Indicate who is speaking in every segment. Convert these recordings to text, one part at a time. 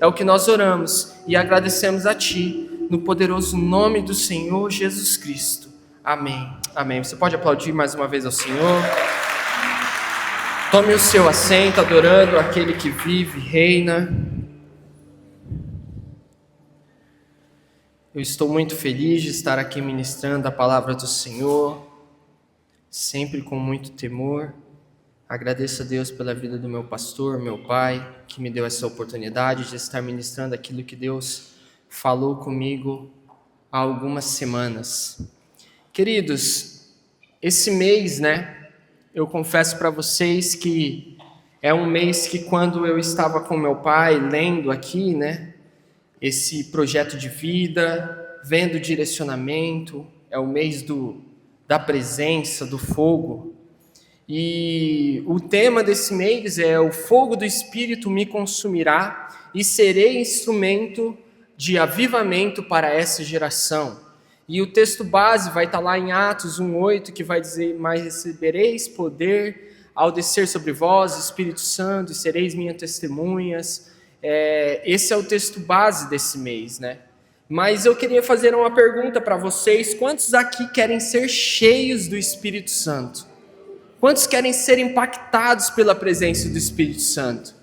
Speaker 1: É o que nós oramos e agradecemos a Ti, no poderoso nome do Senhor Jesus Cristo. Amém. Amém. Você pode aplaudir mais uma vez ao Senhor. Tome o seu assento, adorando aquele que vive e reina. Eu estou muito feliz de estar aqui ministrando a palavra do Senhor, sempre com muito temor. Agradeço a Deus pela vida do meu pastor, meu pai, que me deu essa oportunidade de estar ministrando aquilo que Deus falou comigo há algumas semanas. Queridos, esse mês, eu confesso para vocês que é um mês que quando eu estava com meu pai lendo aqui, esse projeto de vida, vendo o direcionamento, é o mês da presença, do fogo. E o tema desse mês é: o fogo do Espírito me consumirá e serei instrumento de avivamento para essa geração. E o texto base vai estar lá em Atos 1:8, que vai dizer: mas recebereis poder ao descer sobre vós, Espírito Santo, e sereis minhas testemunhas. Esse é o texto base desse mês, Mas eu queria fazer uma pergunta para vocês: quantos aqui querem ser cheios do Espírito Santo? Quantos querem ser impactados pela presença do Espírito Santo?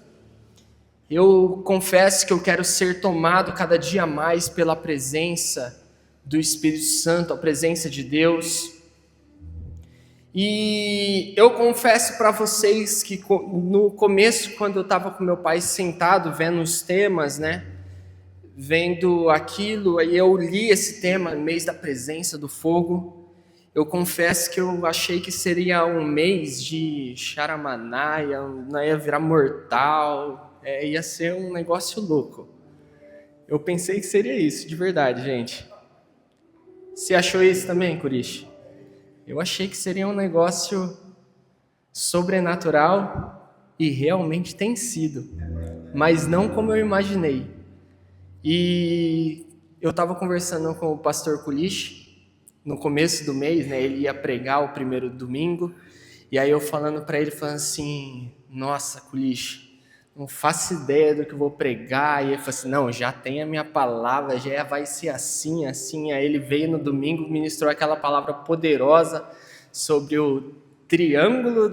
Speaker 1: Eu confesso que eu quero ser tomado cada dia mais pela presença do Espírito Santo, a presença de Deus. E eu confesso para vocês que no começo, quando eu estava com meu pai sentado, vendo os temas, vendo aquilo, aí eu li esse tema, mês da presença do fogo. Eu confesso que eu achei que seria um mês de charamanaia, ia virar mortal, ia ser um negócio louco. Eu pensei que seria isso, de verdade, gente. Você achou isso também, Curiche? Eu achei que seria um negócio sobrenatural e realmente tem sido, mas não como eu imaginei. E eu estava conversando com o pastor Curiche no começo do mês, ele ia pregar o primeiro domingo, e aí eu falando para ele, falando assim: nossa, Culiche, não faço ideia do que eu vou pregar. E ele falou assim: não, já tem a minha palavra, já vai ser assim, assim. Aí ele veio no domingo, ministrou aquela palavra poderosa sobre o triângulo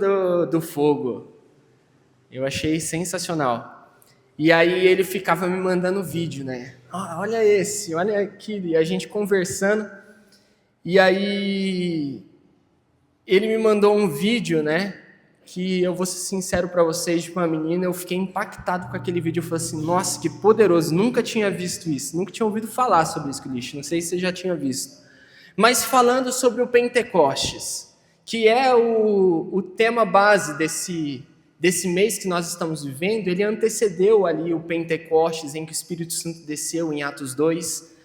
Speaker 1: do fogo. Eu achei sensacional. E aí ele ficava me mandando vídeo, olha esse, olha aquilo, e a gente conversando. E aí ele me mandou um vídeo, que eu vou ser sincero para vocês, de uma menina. Eu fiquei impactado com aquele vídeo. Eu falei assim: nossa, que poderoso, nunca tinha visto isso, nunca tinha ouvido falar sobre isso, Cristo. Não sei se você já tinha visto. Mas falando sobre o Pentecostes, que é o tema base desse mês que nós estamos vivendo, ele antecedeu ali o Pentecostes, em que o Espírito Santo desceu em Atos 2.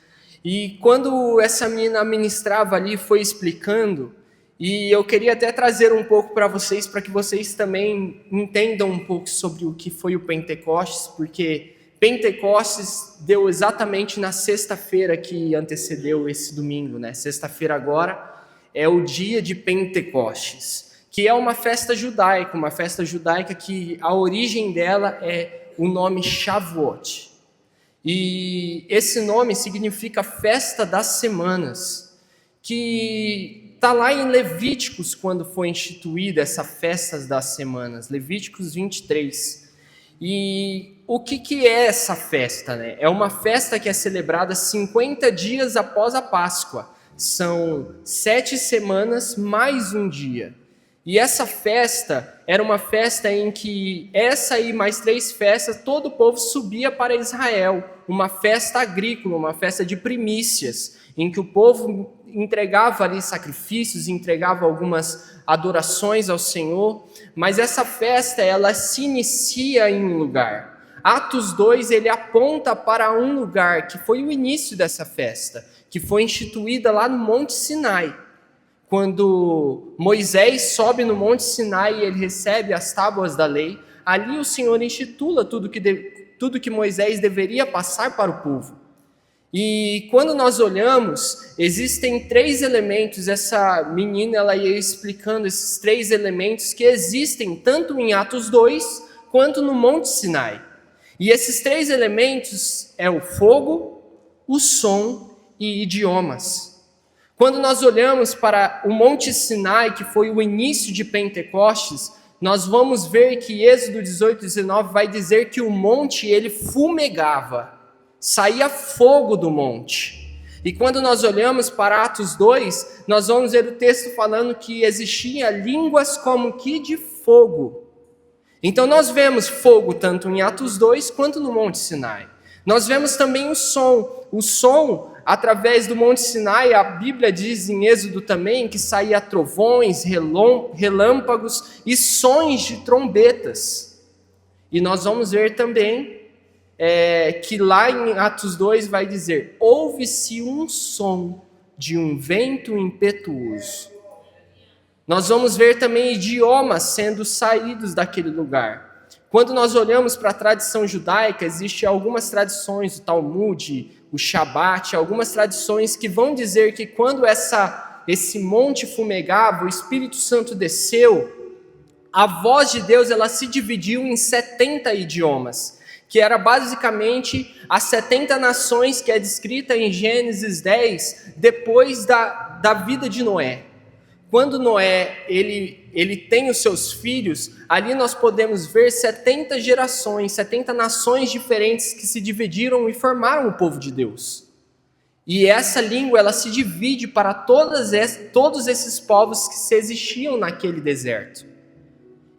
Speaker 1: E quando essa menina ministrava ali, foi explicando, e eu queria até trazer um pouco para vocês, para que vocês também entendam um pouco sobre o que foi o Pentecostes, porque Pentecostes deu exatamente na sexta-feira que antecedeu esse domingo, Sexta-feira agora é o dia de Pentecostes, que é uma festa judaica que a origem dela é o nome Shavuot. E esse nome significa festa das semanas, que está lá em Levíticos, quando foi instituída essa festa das semanas, Levíticos 23. E o que é essa festa? É uma festa que é celebrada 50 dias após a Páscoa. São 7 semanas mais um dia. E essa festa era uma festa em que essa e mais 3 festas, todo o povo subia para Israel. Uma festa agrícola, uma festa de primícias, em que o povo entregava ali sacrifícios, entregava algumas adorações ao Senhor. Mas essa festa, ela se inicia em um lugar. Atos 2, ele aponta para um lugar que foi o início dessa festa, que foi instituída lá no Monte Sinai. Quando Moisés sobe no Monte Sinai e ele recebe as tábuas da lei, ali o Senhor institula tudo que Moisés deveria passar para o povo. E quando nós olhamos, existem 3 elementos. Essa menina, ela ia explicando esses 3 elementos que existem tanto em Atos 2 quanto no Monte Sinai. E esses 3 elementos é o fogo, o som e idiomas. Quando nós olhamos para o Monte Sinai, que foi o início de Pentecostes, nós vamos ver que Êxodo 18, 19 vai dizer que o monte ele fumegava, saía fogo do monte. E quando nós olhamos para Atos 2, nós vamos ver o texto falando que existia línguas como que de fogo. Então nós vemos fogo tanto em Atos 2 quanto no Monte Sinai. Nós vemos também o som. O som, através do Monte Sinai, a Bíblia diz em Êxodo também que saía trovões, relâmpagos e sons de trombetas. E nós vamos ver também que lá em Atos 2 vai dizer: ouve-se um som de um vento impetuoso. Nós vamos ver também idiomas sendo saídos daquele lugar. Quando nós olhamos para a tradição judaica, existem algumas tradições, o Talmud, o Shabat, algumas tradições que vão dizer que quando esse monte fumegava, o Espírito Santo desceu, a voz de Deus ela se dividiu em 70 idiomas, que era basicamente as 70 nações que é descrita em Gênesis 10, depois da vida de Noé. Quando Noé ele tem os seus filhos, ali nós podemos ver 70 gerações, 70 nações diferentes que se dividiram e formaram o povo de Deus. E essa língua ela se divide para todos esses povos que se existiam naquele deserto.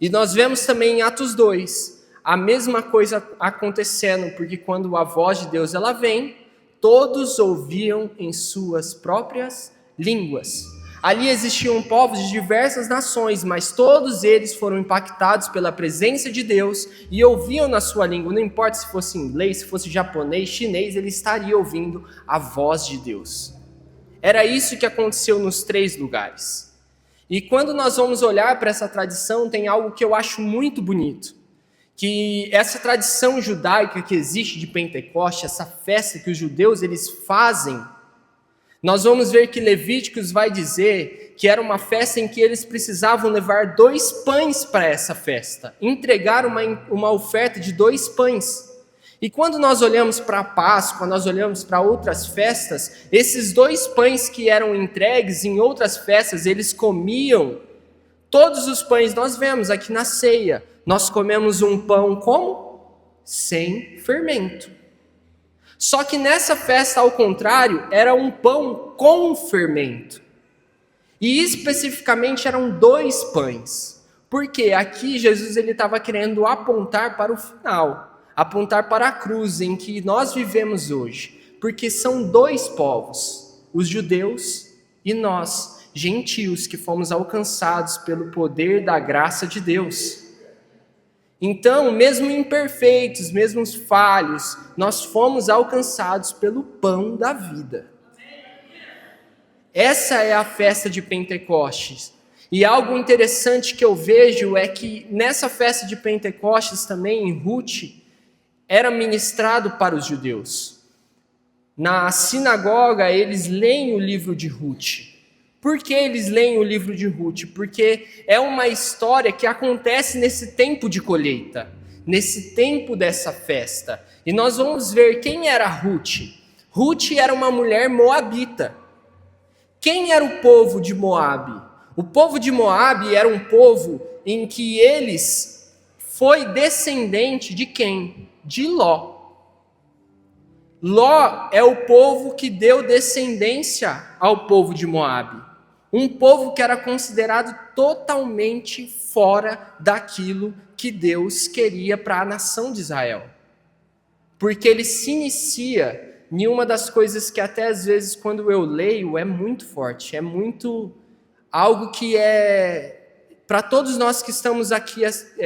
Speaker 1: E nós vemos também em Atos 2 a mesma coisa acontecendo, porque quando a voz de Deus ela vem, todos ouviam em suas próprias línguas. Ali existiam povos de diversas nações, mas todos eles foram impactados pela presença de Deus e ouviam na sua língua. Não importa se fosse inglês, se fosse japonês, chinês, ele estaria ouvindo a voz de Deus. Era isso que aconteceu nos 3 lugares. E quando nós vamos olhar para essa tradição, tem algo que eu acho muito bonito. Que essa tradição judaica que existe de Pentecoste, essa festa que os judeus eles fazem, nós vamos ver que Levíticos vai dizer que era uma festa em que eles precisavam levar 2 pães para essa festa, entregar uma oferta de 2 pães. E quando nós olhamos para a Páscoa, nós olhamos para outras festas, esses 2 pães que eram entregues em outras festas, eles comiam todos os pães. Nós vemos aqui na ceia, nós comemos um pão como? Sem fermento. Só que nessa festa, ao contrário, era um pão com fermento. E especificamente eram 2 pães. Porque aqui Jesus estava querendo apontar para o final, apontar para a cruz em que nós vivemos hoje. Porque são 2 povos, os judeus e nós, gentios, que fomos alcançados pelo poder da graça de Deus. Então, mesmo imperfeitos, mesmo falhos, nós fomos alcançados pelo pão da vida. Essa é a festa de Pentecostes. E algo interessante que eu vejo é que nessa festa de Pentecostes também, em Ruth, era ministrado para os judeus. Na sinagoga, eles leem o livro de Ruth. Por que eles leem o livro de Ruth? Porque é uma história que acontece nesse tempo de colheita, nesse tempo dessa festa. E nós vamos ver quem era Ruth. Ruth era uma mulher moabita. Quem era o povo de Moabe? O povo de Moabe era um povo em que eles foi descendente de quem? De Ló. Ló é o povo que deu descendência ao povo de Moabe. Um povo que era considerado totalmente fora daquilo que Deus queria para a nação de Israel. Porque ele se inicia em uma das coisas que até às vezes quando eu leio é muito forte, é muito algo que é para todos nós que estamos aqui,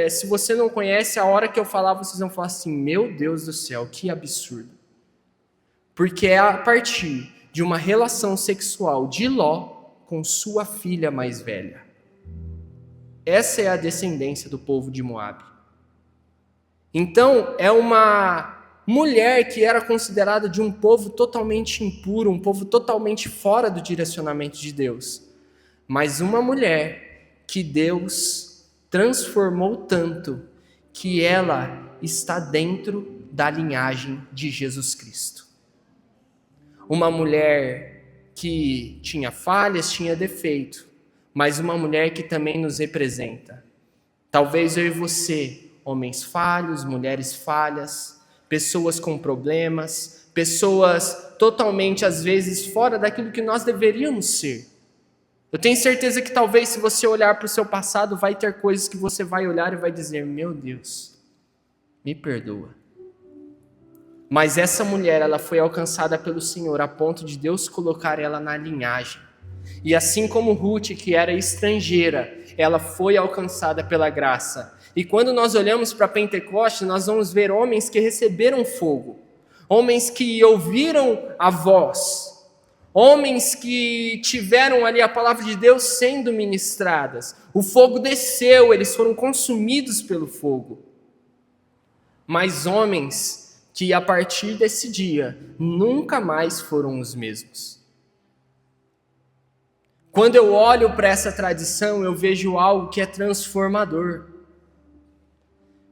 Speaker 1: se você não conhece, a hora que eu falar vocês vão falar assim, meu Deus do céu, que absurdo. Porque é a partir de uma relação sexual de Ló com sua filha mais velha. Essa é a descendência do povo de Moabe. Então, é uma mulher que era considerada de um povo totalmente impuro, um povo totalmente fora do direcionamento de Deus. Mas uma mulher que Deus transformou tanto, que ela está dentro da linhagem de Jesus Cristo. Uma mulher que tinha falhas, tinha defeito, mas uma mulher que também nos representa. Talvez eu e você, homens falhos, mulheres falhas, pessoas com problemas, pessoas totalmente, às vezes, fora daquilo que nós deveríamos ser. Eu tenho certeza que talvez se você olhar para o seu passado, vai ter coisas que você vai olhar e vai dizer, meu Deus, me perdoa. Mas essa mulher, ela foi alcançada pelo Senhor a ponto de Deus colocar ela na linhagem. E assim como Ruth, que era estrangeira, ela foi alcançada pela graça. E quando nós olhamos para Pentecostes, nós vamos ver homens que receberam fogo, homens que ouviram a voz, homens que tiveram ali a palavra de Deus sendo ministradas. O fogo desceu, eles foram consumidos pelo fogo. Mas homens que a partir desse dia nunca mais foram os mesmos. Quando eu olho para essa tradição, eu vejo algo que é transformador.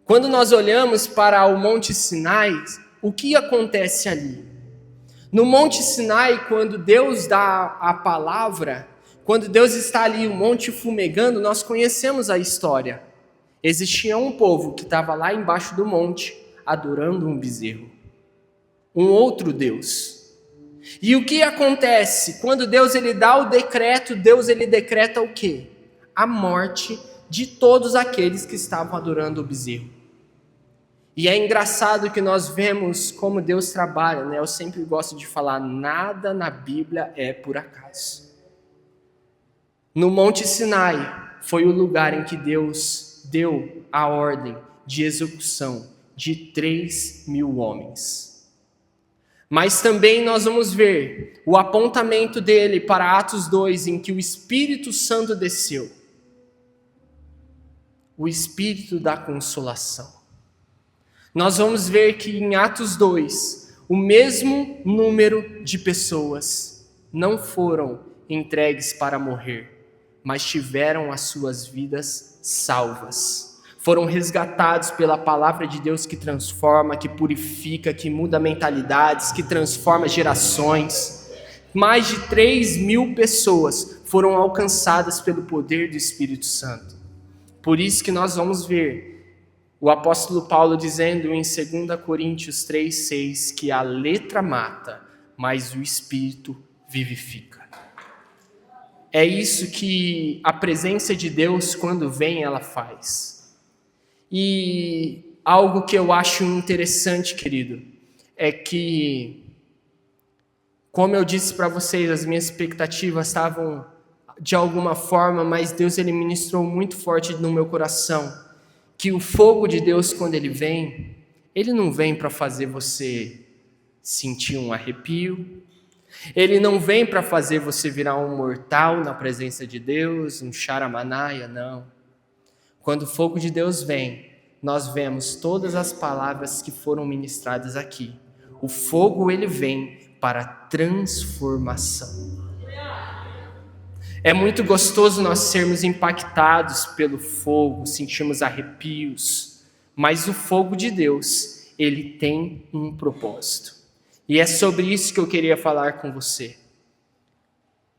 Speaker 1: Quando nós olhamos para o Monte Sinai, o que acontece ali? No Monte Sinai, quando Deus dá a palavra, quando Deus está ali, o monte fumegando, nós conhecemos a história. Existia um povo que estava lá embaixo do monte, adorando um bezerro, um outro Deus. E o que acontece? Quando Deus ele dá o decreto, Deus ele decreta o quê? A morte de todos aqueles que estavam adorando o bezerro. E é engraçado que nós vemos como Deus trabalha, né? Eu sempre gosto de falar, nada na Bíblia é por acaso. No Monte Sinai foi o lugar em que Deus deu a ordem de execução de 3.000 homens. Mas também nós vamos ver o apontamento dele para Atos 2, em que o Espírito Santo desceu. O Espírito da consolação. Nós vamos ver que em Atos 2, o mesmo número de pessoas não foram entregues para morrer, mas tiveram as suas vidas salvas. Foram resgatados pela palavra de Deus que transforma, que purifica, que muda mentalidades, que transforma gerações. Mais de 3.000 pessoas foram alcançadas pelo poder do Espírito Santo. Por isso que nós vamos ver o apóstolo Paulo dizendo em 2 Coríntios 3,6 que a letra mata, mas o Espírito vivifica. É isso que a presença de Deus, quando vem, ela faz. E algo que eu acho interessante, querido, é que, como eu disse para vocês, as minhas expectativas estavam de alguma forma, mas Deus ele ministrou muito forte no meu coração, que o fogo de Deus, quando ele vem, ele não vem para fazer você sentir um arrepio, ele não vem para fazer você virar um mortal na presença de Deus, um charamanaia, não. Quando o fogo de Deus vem, nós vemos todas as palavras que foram ministradas aqui. O fogo, ele vem para transformação. É muito gostoso nós sermos impactados pelo fogo, sentimos arrepios, mas o fogo de Deus, ele tem um propósito. E é sobre isso que eu queria falar com você.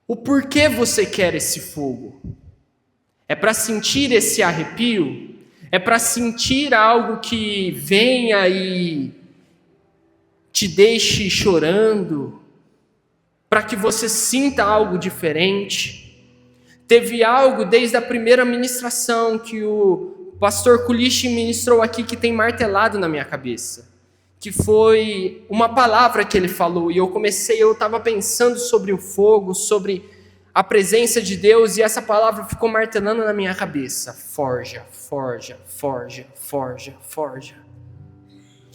Speaker 1: O porquê você quer esse fogo? É para sentir esse arrepio? É para sentir algo que venha e te deixe chorando? Para que você sinta algo diferente? Teve algo desde a primeira ministração que o pastor Kulish ministrou aqui que tem martelado na minha cabeça. Que foi uma palavra que ele falou e eu estava pensando sobre o fogo, sobre a presença de Deus, e essa palavra ficou martelando na minha cabeça. Forja, forja, forja, forja, forja.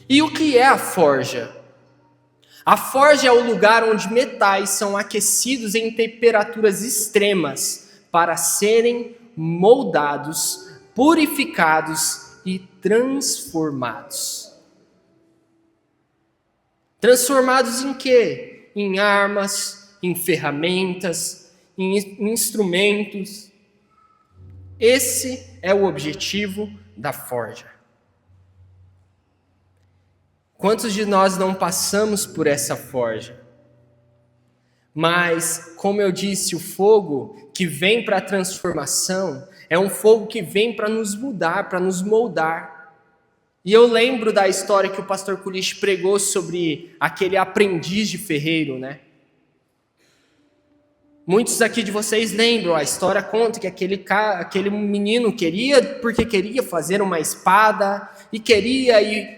Speaker 1: E o que é a forja? A forja é o lugar onde metais são aquecidos em temperaturas extremas para serem moldados, purificados e transformados. Transformados em quê? Em armas, em ferramentas, em instrumentos. Esse é o objetivo da forja. Quantos de nós não passamos por essa forja? Mas, como eu disse, o fogo que vem para a transformação é um fogo que vem para nos mudar, para nos moldar. E eu lembro da história que o pastor Kulish pregou sobre aquele aprendiz de ferreiro, né? Muitos aqui de vocês lembram, a história conta que aquele menino porque queria fazer uma espada, e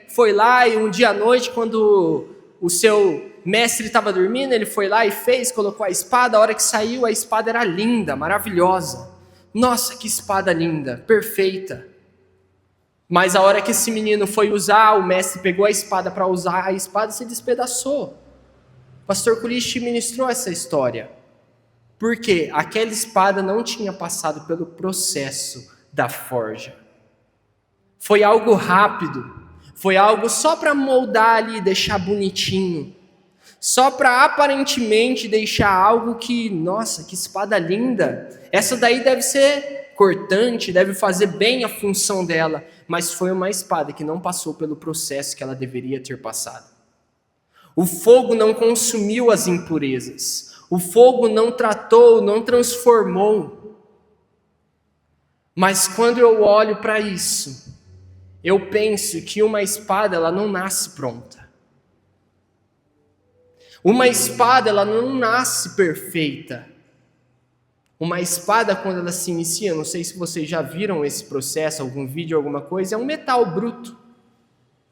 Speaker 1: foi lá, e um dia à noite, quando o seu mestre estava dormindo, ele foi lá e colocou a espada. A hora que saiu, a espada era linda, maravilhosa. Nossa, que espada linda, perfeita. Mas a hora que esse menino foi usar, o mestre pegou a espada para usar, a espada se despedaçou. O pastor Kulish ministrou essa história. Porque aquela espada não tinha passado pelo processo da forja. Foi algo rápido, foi algo só para moldar ali, deixar bonitinho. Só para aparentemente deixar algo que, nossa, que espada linda. Essa daí deve ser cortante, deve fazer bem a função dela. Mas foi uma espada que não passou pelo processo que ela deveria ter passado. O fogo não consumiu as impurezas. O fogo não tratou, não transformou. Mas quando eu olho para isso, eu penso que uma espada, ela não nasce pronta. Uma espada, ela não nasce perfeita. Uma espada, quando ela se inicia, não sei se vocês já viram esse processo, algum vídeo, alguma coisa, é um metal bruto.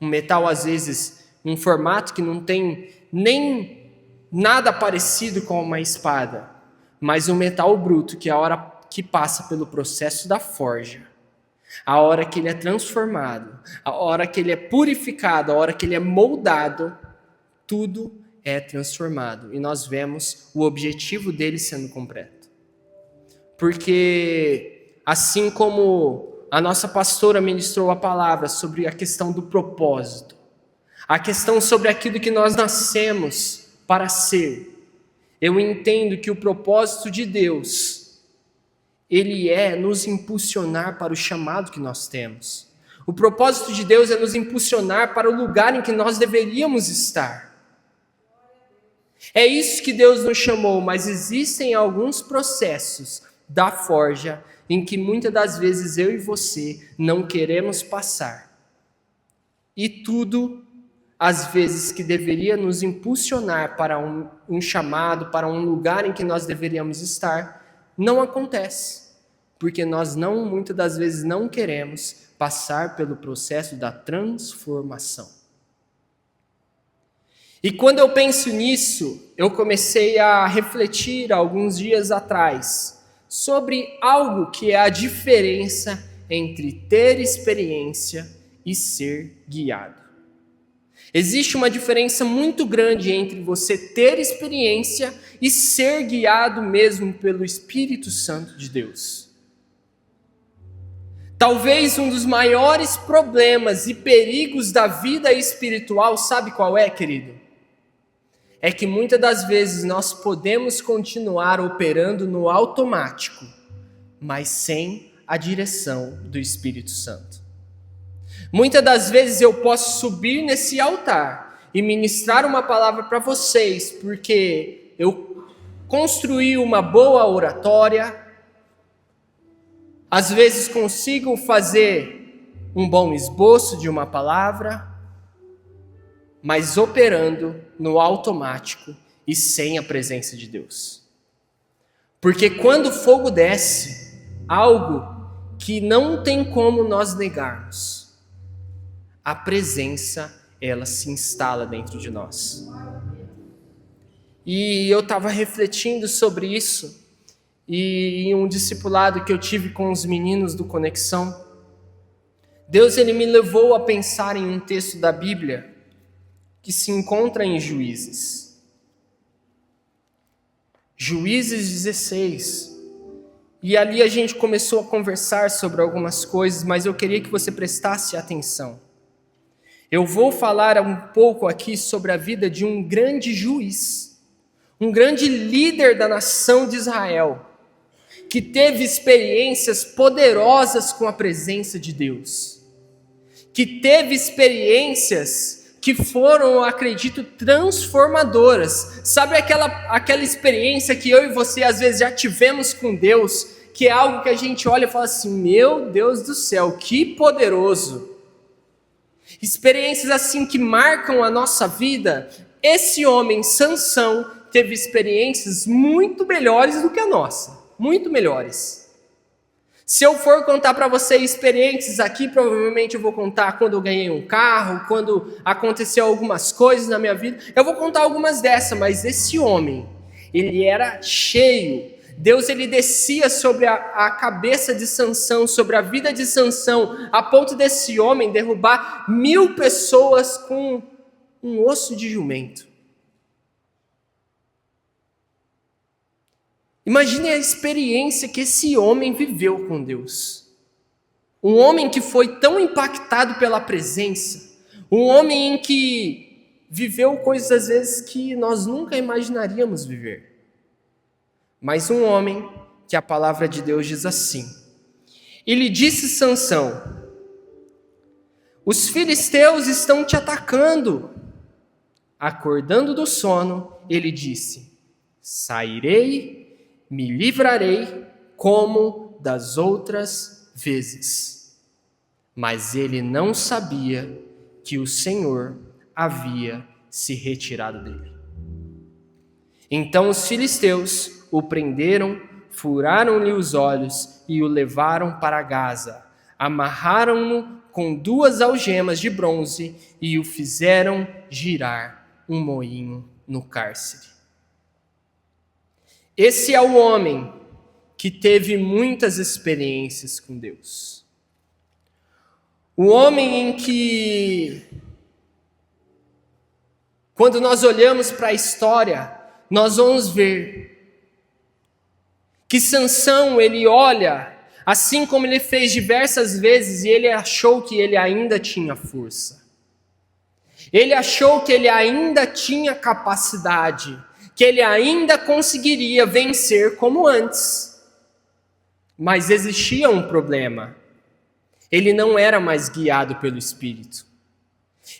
Speaker 1: Um metal, às vezes, um formato que não tem nem nada parecido com uma espada, mas um metal bruto, que a hora que passa pelo processo da forja, a hora que ele é transformado, a hora que ele é purificado, a hora que ele é moldado, tudo é transformado. E nós vemos o objetivo dele sendo completo. Porque, assim como a nossa pastora ministrou a palavra sobre a questão do propósito, a questão sobre aquilo que nós nascemos para ser, eu entendo que o propósito de Deus, ele é nos impulsionar para o chamado que nós temos. O propósito de Deus é nos impulsionar para o lugar em que nós deveríamos estar. É isso que Deus nos chamou, mas existem alguns processos da forja em que muitas das vezes eu e você não queremos passar. E tudo às vezes que deveria nos impulsionar para um chamado, para um lugar em que nós deveríamos estar, não acontece, porque nós muitas das vezes não queremos passar pelo processo da transformação. E quando eu penso nisso, eu comecei a refletir alguns dias atrás sobre algo que é a diferença entre ter experiência e ser guiado. Existe uma diferença muito grande entre você ter experiência e ser guiado mesmo pelo Espírito Santo de Deus. Talvez um dos maiores problemas e perigos da vida espiritual, sabe qual é, querido? É que muitas das vezes nós podemos continuar operando no automático, mas sem a direção do Espírito Santo. Muitas das vezes eu posso subir nesse altar e ministrar uma palavra para vocês, porque eu construí uma boa oratória, às vezes consigo fazer um bom esboço de uma palavra, mas operando no automático e sem a presença de Deus. Porque quando o fogo desce, algo que não tem como nós negarmos, a presença, ela se instala dentro de nós. E eu estava refletindo sobre isso, e em um discipulado que eu tive com os meninos do Conexão, Deus ele me levou a pensar em um texto da Bíblia que se encontra em Juízes. Juízes 16. E ali a gente começou a conversar sobre algumas coisas, mas eu queria que você prestasse atenção. Eu vou falar um pouco aqui sobre a vida de um grande juiz, um grande líder da nação de Israel, que teve experiências poderosas com a presença de Deus, que teve experiências que foram, eu acredito, transformadoras. Sabe aquela experiência que eu e você às vezes já tivemos com Deus, que é algo que a gente olha e fala assim, meu Deus do céu, que poderoso. Experiências assim que marcam a nossa vida. Esse homem, Sansão, teve experiências muito melhores do que a nossa, muito melhores. Se eu for contar para você experiências aqui, provavelmente eu vou contar quando eu ganhei um carro, quando aconteceu algumas coisas na minha vida. Eu vou contar algumas dessas, mas esse homem, ele era cheio. Deus, ele descia sobre a cabeça de Sansão, sobre a vida de Sansão, a ponto desse homem derrubar 1000 pessoas com um osso de jumento. Imagine a experiência que esse homem viveu com Deus. Um homem que foi tão impactado pela presença. Um homem em que viveu coisas às vezes que nós nunca imaginaríamos viver. Mas um homem que a palavra de Deus diz assim. Ele disse Sansão, os filisteus estão te atacando. Acordando do sono, ele disse, sairei, me livrarei como das outras vezes. Mas ele não sabia que o Senhor havia se retirado dele. Então os filisteus o prenderam, furaram-lhe os olhos e o levaram para Gaza. Amarraram-no com 2 algemas de bronze e o fizeram girar um moinho no cárcere. Esse é o homem que teve muitas experiências com Deus. O homem em que, quando nós olhamos para a história, nós vamos ver que Sansão, ele olha, assim como ele fez diversas vezes, e ele achou que ele ainda tinha força. Ele achou que ele ainda tinha capacidade, que ele ainda conseguiria vencer como antes. Mas existia um problema. Ele não era mais guiado pelo Espírito.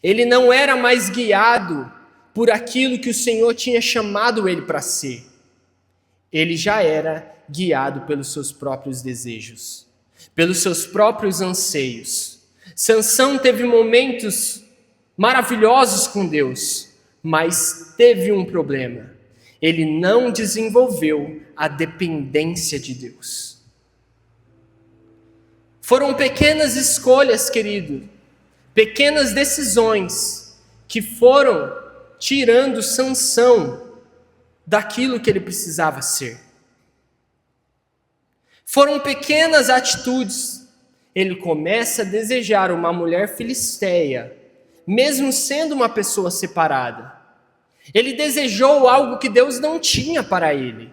Speaker 1: Ele não era mais guiado por aquilo que o Senhor tinha chamado ele para ser. Ele já era guiado pelos seus próprios desejos, pelos seus próprios anseios. Sansão teve momentos maravilhosos com Deus, mas teve um problema. Ele não desenvolveu a dependência de Deus. Foram pequenas escolhas, querido, pequenas decisões que foram tirando Sansão daquilo que ele precisava ser. Foram pequenas atitudes. Ele começa a desejar uma mulher filisteia, mesmo sendo uma pessoa separada. Ele desejou algo que Deus não tinha para ele.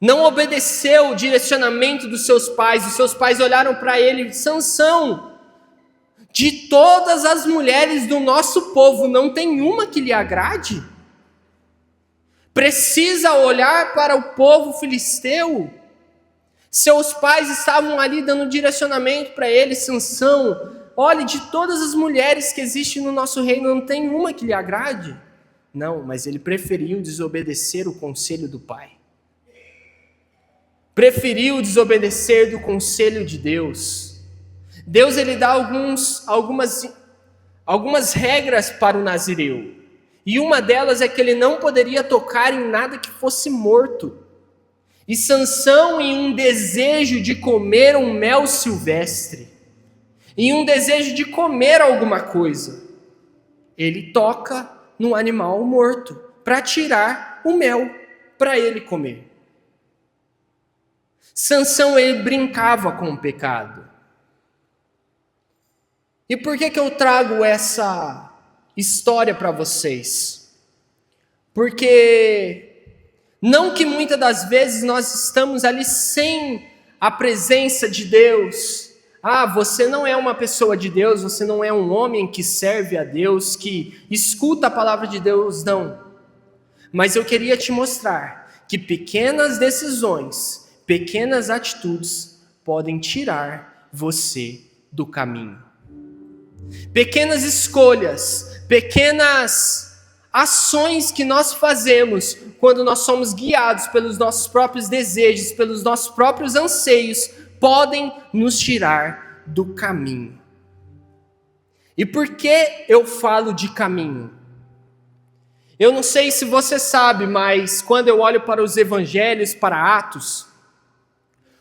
Speaker 1: Não obedeceu o direcionamento dos seus pais. Os seus pais olharam para ele, Sansão, de todas as mulheres do nosso povo, não tem uma que lhe agrade? Precisa olhar para o povo filisteu? Seus pais estavam ali dando direcionamento para ele, Sansão, olhe, de todas as mulheres que existem no nosso reino, não tem uma que lhe agrade? Não, mas ele preferiu desobedecer o conselho do pai. Preferiu desobedecer do conselho de Deus. Deus, ele dá algumas regras para o nazireu. E uma delas é que ele não poderia tocar em nada que fosse morto. E Sansão, em um desejo de comer um mel silvestre, em um desejo de comer alguma coisa, ele toca no animal morto para tirar o mel para ele comer. Sansão, ele brincava com o pecado. E por que eu trago essa história para vocês? Porque não que muitas das vezes nós estamos ali sem a presença de Deus. Você não é uma pessoa de Deus, você não é um homem que serve a Deus, que escuta a palavra de Deus, não. Mas eu queria te mostrar que pequenas decisões, pequenas atitudes podem tirar você do caminho. pequenas escolhas, pequenas ações que nós fazemos quando nós somos guiados pelos nossos próprios desejos, pelos nossos próprios anseios, podem nos tirar do caminho. E por que eu falo de caminho? Eu não sei se você sabe, mas quando eu olho para os evangelhos, para Atos,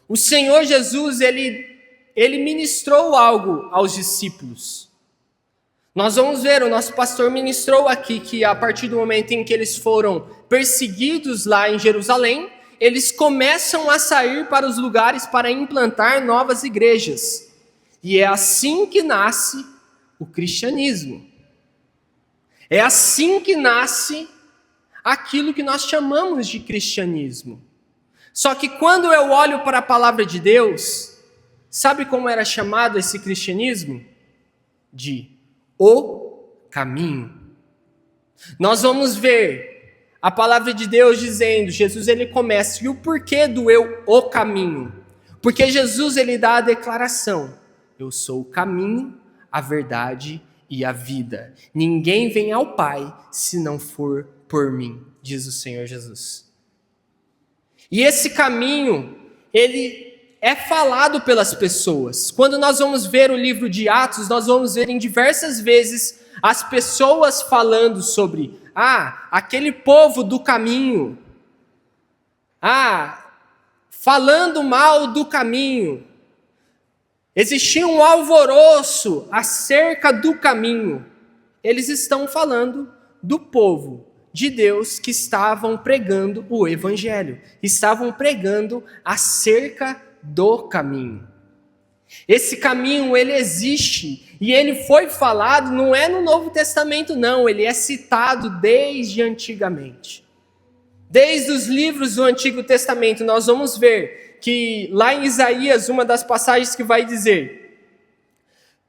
Speaker 1: o Senhor Jesus, ele ministrou algo aos discípulos. Nós vamos ver, o nosso pastor ministrou aqui que a partir do momento em que eles foram perseguidos lá em Jerusalém, eles começam a sair para os lugares para implantar novas igrejas. E é assim que nasce o cristianismo. É assim que nasce aquilo que nós chamamos de cristianismo. Só que quando eu olho para a palavra de Deus, sabe como era chamado esse cristianismo? De o caminho. Nós vamos ver a palavra de Deus dizendo, Jesus ele começa, e o porquê do o caminho? Porque Jesus ele dá a declaração, eu sou o caminho, a verdade e a vida. Ninguém vem ao Pai se não for por mim, diz o Senhor Jesus. E esse caminho, ele é falado pelas pessoas. Quando nós vamos ver o livro de Atos, nós vamos ver em diversas vezes as pessoas falando sobre, aquele povo do caminho. Falando mal do caminho. Existia um alvoroço acerca do caminho. Eles estão falando do povo de Deus que estavam pregando o evangelho, estavam pregando acerca do caminho. Esse caminho, ele existe e ele foi falado, não é no Novo Testamento não, ele é citado desde antigamente. Desde os livros do Antigo Testamento, nós vamos ver que lá em Isaías, uma das passagens que vai dizer: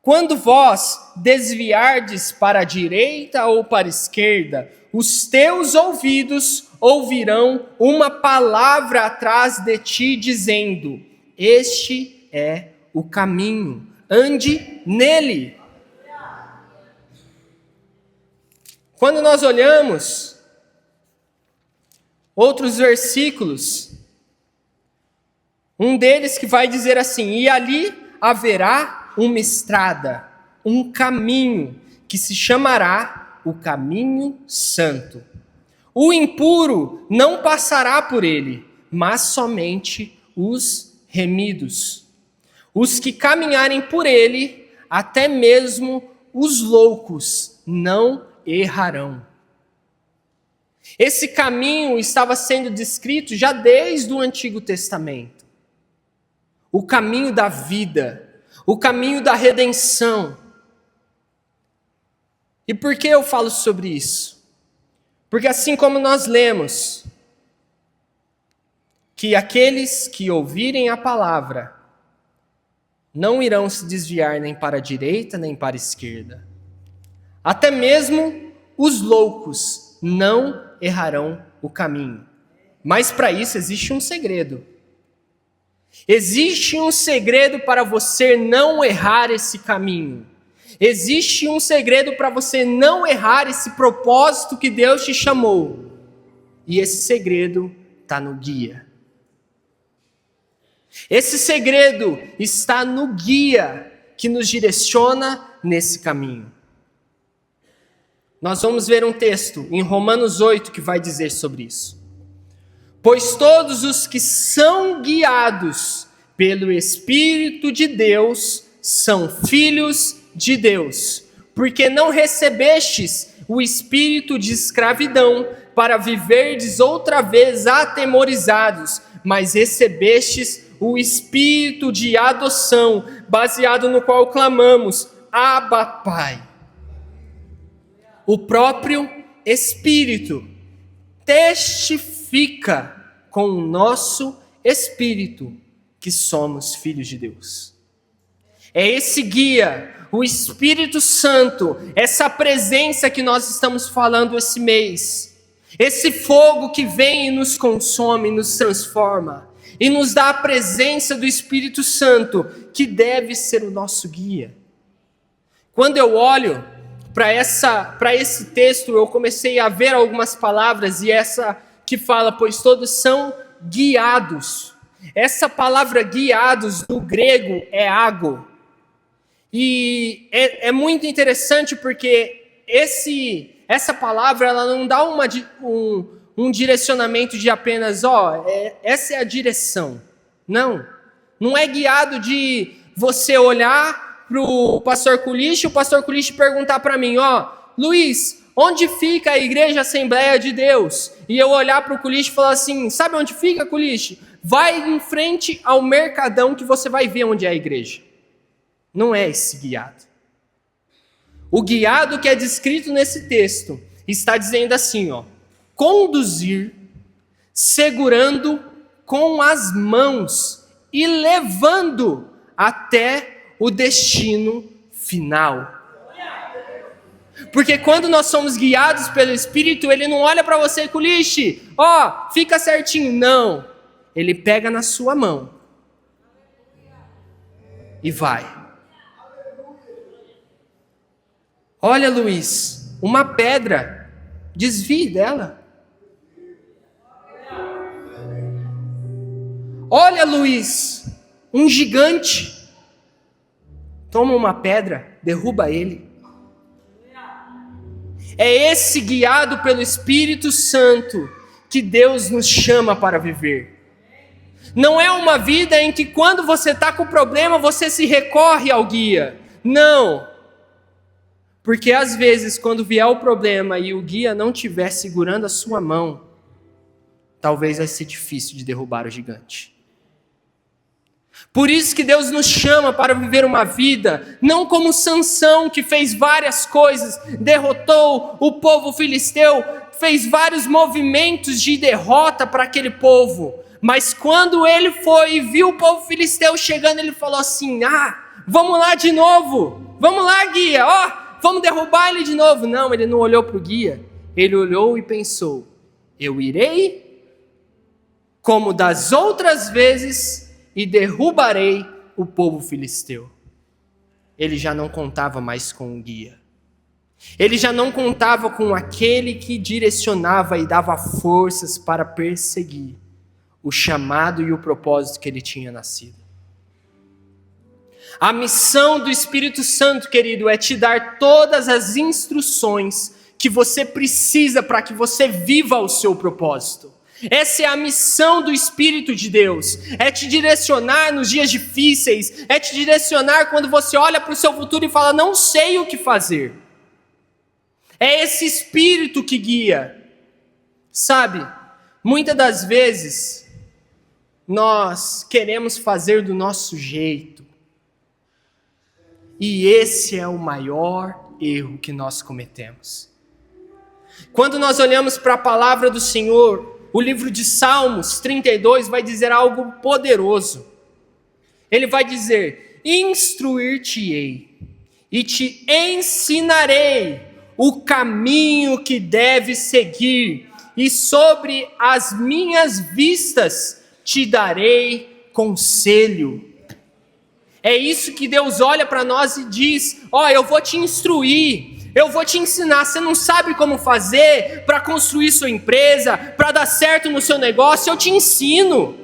Speaker 1: quando vós desviardes para a direita ou para a esquerda, os teus ouvidos ouvirão uma palavra atrás de ti dizendo, este é o caminho, ande nele. Quando nós olhamos outros versículos, um deles que vai dizer assim, e ali haverá uma estrada, um caminho, que se chamará o caminho santo. O impuro não passará por ele, mas somente os remidos. Os que caminharem por ele, até mesmo os loucos, não errarão. Esse caminho estava sendo descrito já desde o Antigo Testamento. O caminho da vida, o caminho da redenção. E por que eu falo sobre isso? Porque assim como nós lemos que aqueles que ouvirem a palavra não irão se desviar nem para a direita nem para a esquerda. Até mesmo os loucos não errarão o caminho. Mas para isso existe um segredo. Existe um segredo para você não errar esse caminho. Existe um segredo para você não errar esse propósito que Deus te chamou. E esse segredo está no guia. Esse segredo está no guia que nos direciona nesse caminho. Nós vamos ver um texto em Romanos 8 que vai dizer sobre isso. Pois todos os que são guiados pelo Espírito de Deus são filhos de Deus. Porque não recebestes o espírito de escravidão para viverdes outra vez atemorizados, mas recebestes o espírito de adoção, baseado no qual clamamos, Abba, Pai. O próprio Espírito testifica com o nosso espírito que somos filhos de Deus. É esse guia, o Espírito Santo, essa presença que nós estamos falando esse mês, esse fogo que vem e nos consome, nos transforma, e nos dá a presença do Espírito Santo, que deve ser o nosso guia. Quando eu olho para esse texto, eu comecei a ver algumas palavras, e essa que fala, pois todos são guiados. Essa palavra guiados, no grego, é ago. E é muito interessante porque essa palavra ela não dá um direcionamento de apenas, essa é a direção. Não é guiado de você olhar para o pastor Kulish perguntar para mim, Luiz, onde fica a Igreja Assembleia de Deus? E eu olhar para o Kulish e falar assim, sabe onde fica, Kulish? Vai em frente ao Mercadão que você vai ver onde é a igreja. Não é esse guiado. O guiado que é descrito nesse texto está dizendo assim, conduzir, segurando com as mãos e levando até o destino final. Porque quando nós somos guiados pelo Espírito, ele não olha para você, Kulish, fica certinho. Não. Ele pega na sua mão e vai. Olha, Luiz, uma pedra, desvie dela. Olha, Luiz, um gigante, toma uma pedra, derruba ele. É esse guiado pelo Espírito Santo que Deus nos chama para viver. Não é uma vida em que quando você está com problema, você se recorre ao guia. Não. Porque às vezes, quando vier o problema e o guia não estiver segurando a sua mão, talvez vai ser difícil de derrubar o gigante. Por isso que Deus nos chama para viver uma vida, não como Sansão, que fez várias coisas, derrotou o povo filisteu, fez vários movimentos de derrota para aquele povo. Mas quando ele foi e viu o povo filisteu chegando, ele falou assim, vamos lá de novo, vamos lá, guia, vamos derrubar ele de novo. Não, ele não olhou para o guia, ele olhou e pensou, eu irei como das outras vezes e derrubarei o povo filisteu. Ele já não contava mais com o guia. Ele já não contava com aquele que direcionava e dava forças para perseguir o chamado e o propósito que ele tinha nascido. A missão do Espírito Santo, querido, é te dar todas as instruções que você precisa para que você viva o seu propósito. Essa é a missão do Espírito de Deus, é te direcionar nos dias difíceis, é te direcionar quando você olha para o seu futuro e fala, não sei o que fazer. É esse Espírito que guia. Sabe, muitas das vezes, nós queremos fazer do nosso jeito. E esse é o maior erro que nós cometemos. Quando nós olhamos para a palavra do Senhor, o livro de Salmos 32 vai dizer algo poderoso. Ele vai dizer, instruir-te-ei e te ensinarei o caminho que deves seguir, e sobre as minhas vistas te darei conselho. É isso que Deus olha para nós e diz, eu vou te instruir, eu vou te ensinar. Você não sabe como fazer para construir sua empresa, para dar certo no seu negócio, eu te ensino,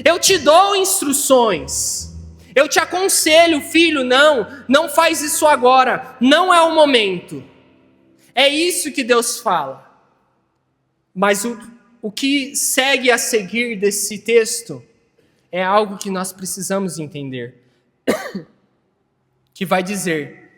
Speaker 1: eu te dou instruções, eu te aconselho, filho, não faz isso agora, não é o momento. É isso que Deus fala. Mas o que segue a seguir desse texto é algo que nós precisamos entender. Que vai dizer,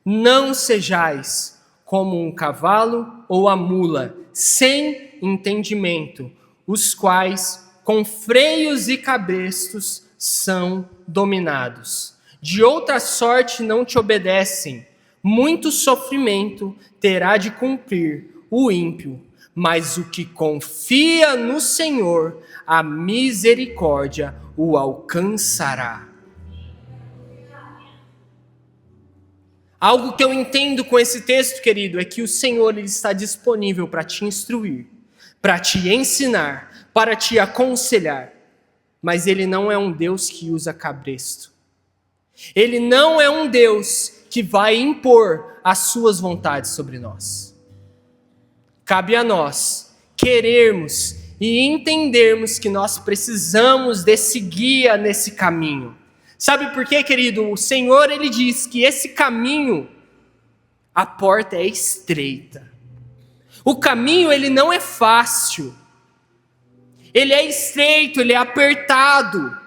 Speaker 1: não sejais como um cavalo ou a mula, sem entendimento, os quais com freios e cabrestos são dominados. De outra sorte não te obedecem, muito sofrimento terá de cumprir o ímpio, mas o que confia no Senhor, a misericórdia o alcançará. Algo que eu entendo com esse texto, querido, é que o Senhor ele está disponível para te instruir, para te ensinar, para te aconselhar. Mas Ele não é um Deus que usa cabresto. Ele não é um Deus que vai impor as suas vontades sobre nós. Cabe a nós querermos e entendermos que nós precisamos desse guia nesse caminho. Sabe por quê, querido? O Senhor, Ele diz que esse caminho, a porta é estreita. O caminho, ele não é fácil. Ele é estreito, ele é apertado.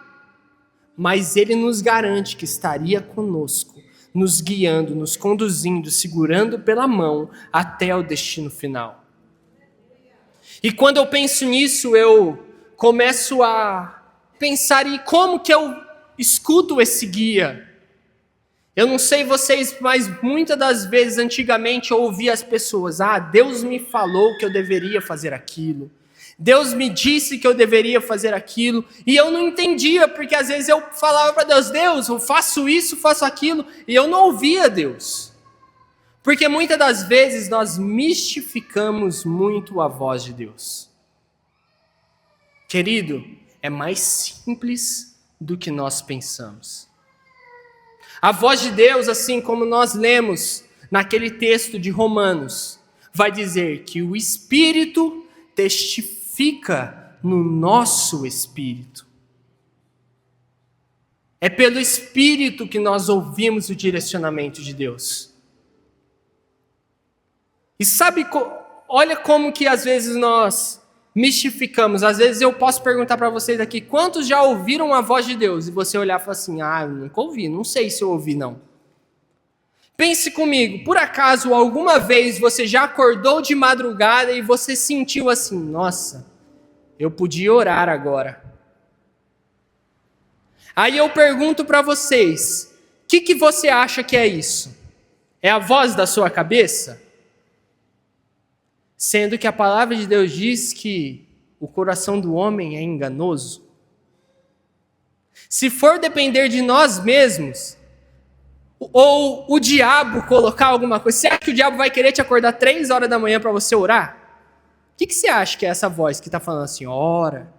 Speaker 1: Mas Ele nos garante que estaria conosco, nos guiando, nos conduzindo, segurando pela mão até o destino final. E quando eu penso nisso, eu começo a pensar em como que eu escuto esse guia. Eu não sei vocês, mas muitas das vezes, antigamente, eu ouvia as pessoas, Deus me falou que eu deveria fazer aquilo. Deus me disse que eu deveria fazer aquilo, e eu não entendia, porque às vezes eu falava para Deus, Deus, eu faço isso, faço aquilo, e eu não ouvia Deus. Porque muitas das vezes nós mistificamos muito a voz de Deus. Querido, é mais simples do que nós pensamos. A voz de Deus, assim como nós lemos naquele texto de Romanos, vai dizer que o Espírito testifica no nosso espírito. É pelo Espírito que nós ouvimos o direcionamento de Deus. E sabe, olha como que às vezes nós mistificamos. Às vezes eu posso perguntar para vocês aqui, quantos já ouviram a voz de Deus? E você olhar e falar assim, eu nunca ouvi, não sei se eu ouvi não. Pense comigo, por acaso alguma vez você já acordou de madrugada e você sentiu assim, nossa, eu podia orar agora. Aí eu pergunto para vocês, o que você acha que é isso? É a voz da sua cabeça? Sendo que a palavra de Deus diz que o coração do homem é enganoso. Se for depender de nós mesmos, ou o diabo colocar alguma coisa, você acha que o diabo vai querer te acordar 3 horas da manhã para você orar? O que você acha que é essa voz que está falando assim, ora,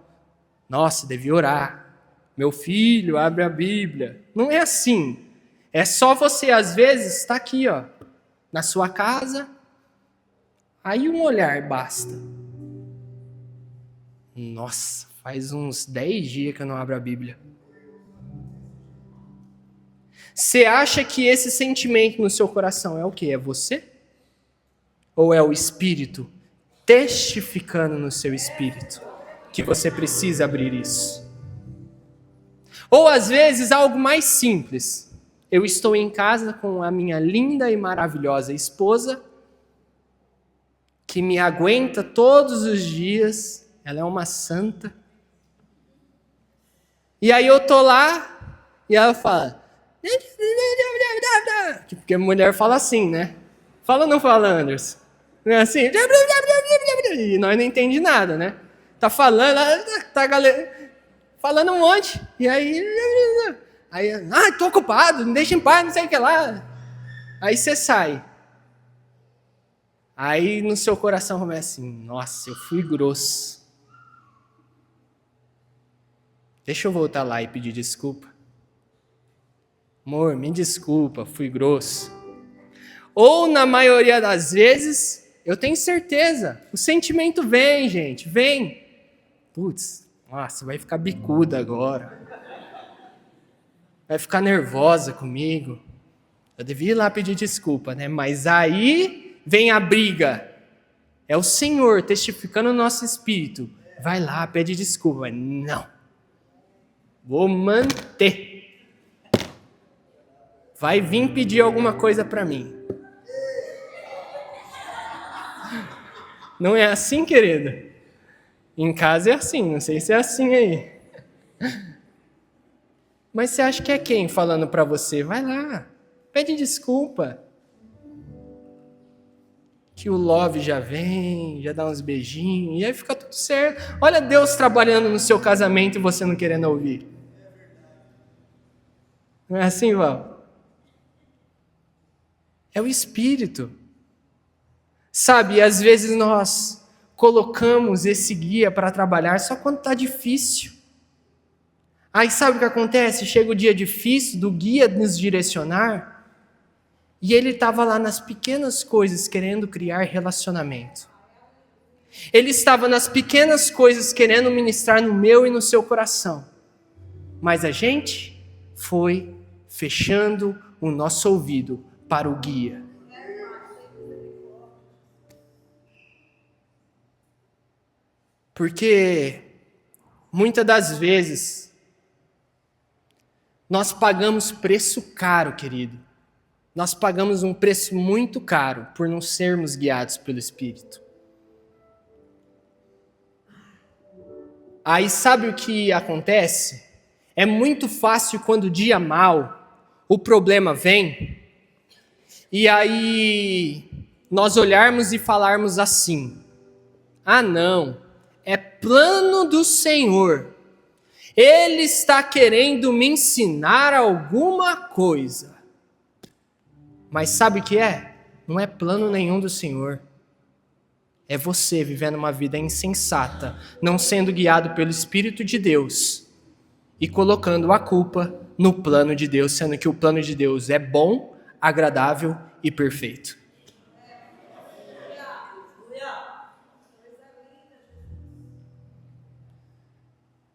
Speaker 1: nossa, devia orar, meu filho, abre a Bíblia. Não é assim. É só você, às vezes, estar aqui, na sua casa, aí um olhar basta. Nossa, faz uns 10 dias que eu não abro a Bíblia. Você acha que esse sentimento no seu coração é o quê? É você? Ou é o Espírito testificando no seu espírito que você precisa abrir isso? Ou às vezes algo mais simples. Eu estou em casa com a minha linda e maravilhosa esposa, que me aguenta todos os dias, ela é uma santa. E aí eu tô lá e ela fala, porque a mulher fala assim, né? Fala ou não fala, Anderson? Não é assim? E nós não entendemos nada, né? Tá falando, tá galera, falando um monte, e aí, tô ocupado, me deixa em paz, não sei o que lá. Aí você sai. Aí no seu coração começa assim, nossa, eu fui grosso. Deixa eu voltar lá e pedir desculpa. Amor, me desculpa, fui grosso. Ou na maioria das vezes, eu tenho certeza, o sentimento vem, gente, vem. Putz, nossa, vai ficar bicuda agora. Vai ficar nervosa comigo. Eu devia ir lá pedir desculpa, né? Mas aí vem a briga. É o Senhor testificando o nosso espírito. Vai lá, pede desculpa. Mas não. Vou manter. Vai vir pedir alguma coisa para mim. Não é assim, querida? Em casa é assim, não sei se é assim aí. Mas você acha que é quem falando para você? Vai lá, pede desculpa. Que o love já vem, já dá uns beijinhos, e aí fica tudo certo. Olha Deus trabalhando no seu casamento e você não querendo ouvir. Não é assim, Val? É o Espírito. Sabe, às vezes nós colocamos esse guia para trabalhar só quando está difícil. Aí sabe o que acontece? Chega o dia difícil do guia nos direcionar e ele estava lá nas pequenas coisas querendo criar relacionamento. Ele estava nas pequenas coisas querendo ministrar no meu e no seu coração. Mas a gente foi fechando o nosso ouvido para o guia. Porque muitas das vezes nós pagamos preço caro, querido. Nós pagamos um preço muito caro por não sermos guiados pelo Espírito. Aí sabe o que acontece? É muito fácil quando o dia mal, o problema vem, e aí nós olharmos e falarmos assim: ah não, é plano do Senhor. Ele está querendo me ensinar alguma coisa. Mas sabe o que é? Não é plano nenhum do Senhor. É você vivendo uma vida insensata, não sendo guiado pelo Espírito de Deus e colocando a culpa no plano de Deus, sendo que o plano de Deus é bom, agradável e perfeito.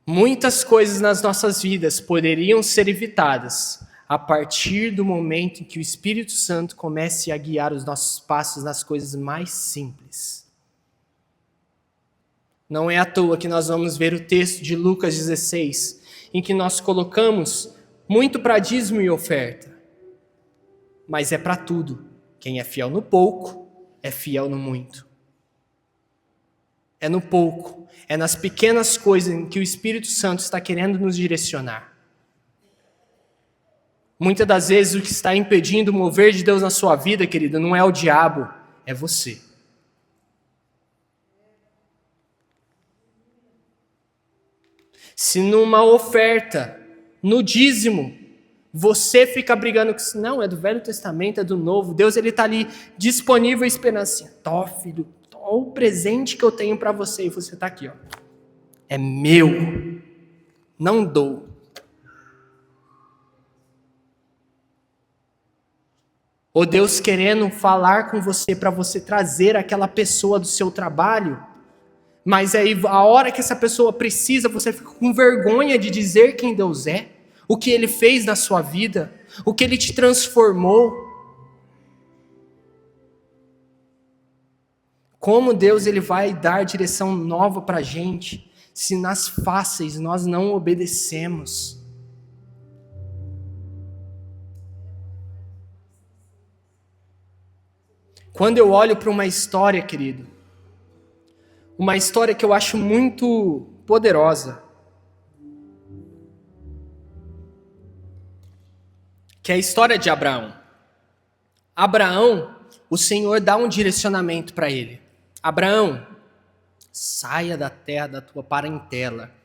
Speaker 1: Muitas coisas nas nossas vidas poderiam ser evitadas a partir do momento em que o Espírito Santo comece a guiar os nossos passos nas coisas mais simples. Não é à toa que nós vamos ver o texto de Lucas 16, em que nós colocamos muito para dízimo e oferta. Mas é para tudo. Quem é fiel no pouco, é fiel no muito. É no pouco, é nas pequenas coisas em que o Espírito Santo está querendo nos direcionar. Muitas das vezes o que está impedindo o mover de Deus na sua vida, querido, não é o diabo, é você. Se numa oferta, no dízimo, você fica brigando com isso, não, é do Velho Testamento, é do Novo, Deus ele está ali disponível esperando assim, ó filho, ó o presente que eu tenho para você, e você está aqui, ó, é meu, não dou. Ou Deus querendo falar com você para você trazer aquela pessoa do seu trabalho, mas aí a hora que essa pessoa precisa, você fica com vergonha de dizer quem Deus é, o que Ele fez na sua vida, o que Ele te transformou. Como Deus ele vai dar direção nova para a gente, se nas fáceis nós não obedecemos. Quando eu olho para uma história, querido, uma história que eu acho muito poderosa, que é a história de Abraão. Abraão, o Senhor dá um direcionamento para ele. Abraão, saia da terra da tua parentela